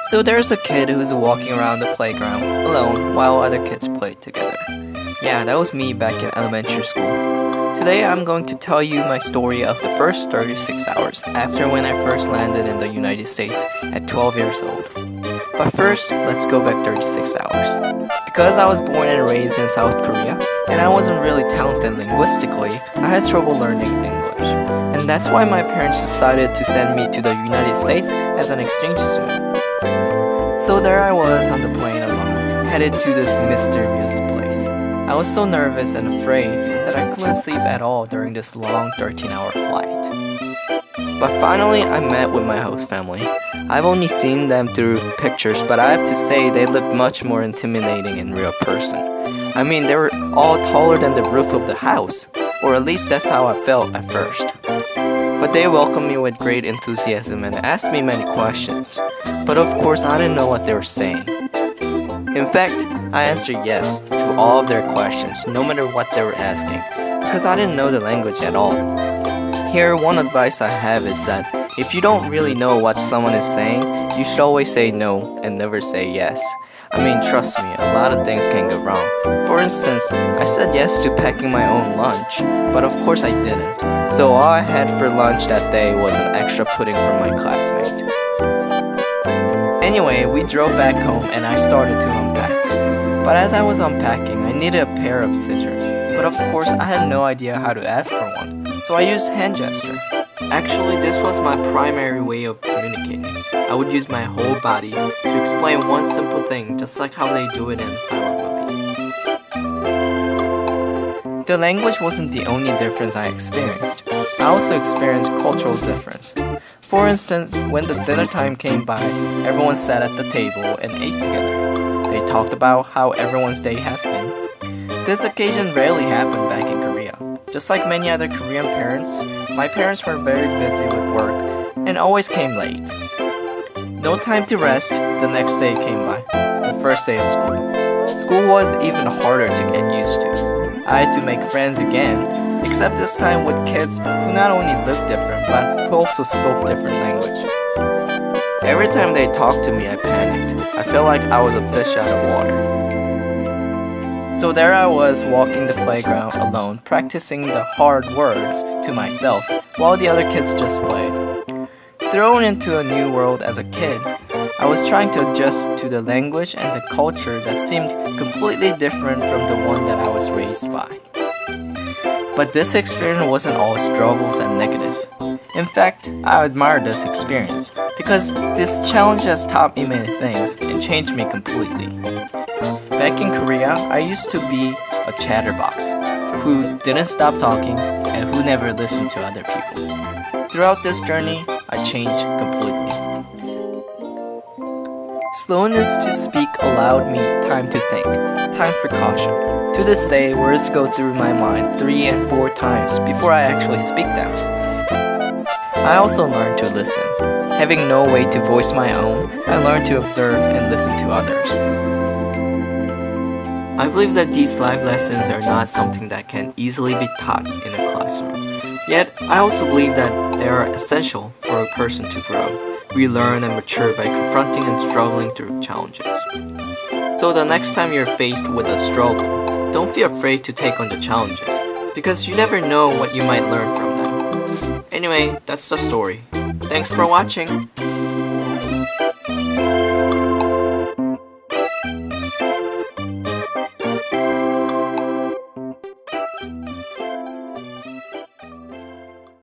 So there's a kid who's walking around the playground alone while other kids play together. Yeah, that was me back in elementary school. Today I'm going to tell you my story of the first 36 hours after when I first landed in the United States at 12 years old. But first, let's go back 36 hours. Because I was born and raised in South Korea, and I wasn't really talented linguistically, I had trouble learning English. And that's why my parents decided to send me to the United States as an exchange student. So there I was on the plane alone, headed to this mysterious place. I was so nervous and afraid that I couldn't sleep at all during this long 13-hour flight. But finally, I met with my host family. I've only seen them through pictures, but I have to say they looked much more intimidating in real person. I mean, they were all taller than the roof of the house, or at least that's how I felt at first. But they welcomed me with great enthusiasm and asked me many questions. But of course, I didn't know what they were saying. In fact, I answered yes to all of their questions, no matter what they were asking, because I didn't know the language at all. Here, one advice I have is that if you don't really know what someone is saying, you should always say no and never say yes. I mean, trust me, a lot of things can go wrong. For instance, I said yes to packing my own lunch, but of course I didn't. So all I had for lunch that day was an extra pudding from my classmate. Anyway, we drove back home and I started to unpack. But as I was unpacking, I needed a pair of scissors. But of course, I had no idea how to ask for one, so I used hand gesture. Actually, this was my primary way of communicating. I would use my whole body to explain one simple thing, just like how they do it in a silent movie. The language wasn't the only difference I experienced. I also experienced cultural difference. For instance, when the dinner time came by, everyone sat at the table and ate together. They talked about how everyone's day has been. This occasion rarely happened back in Korea. Just like many other Korean parents, my parents were very busy with work and always came late. No time to rest, the next day came by, the first day of school. School was even harder to get used to. I had to make friends again, except this time with kids who not only looked different, but who also spoke different language. Every time they talked to me, I panicked. I felt like I was a fish out of water. So there I was walking the playground alone, practicing the hard words to myself, while the other kids just played. Thrown into a new world as a kid, I was trying to adjust to the language and the culture that seemed completely different from the one that I was raised by. But this experience wasn't all struggles and negative. In fact, I admire this experience because this challenge has taught me many things and changed me completely. Back in Korea, I used to be a chatterbox who didn't stop talking and who never listened to other people. Throughout this journey, I changed completely. Slowness to speak allowed me time to think, time for caution. To this day, words go through my mind 3 and 4 times before I actually speak them. I also learned to listen. Having no way to voice my own, I learned to observe and listen to others. I believe that these life lessons are not something that can easily be taught in a classroom. Yet, I also believe that they are essential for a person to grow, relearn and mature by confronting and struggling through challenges. So the next time you're faced with a struggle, don't feel afraid to take on the challenges, because you never know what you might learn from them. Anyway, that's the story. Thanks for watching!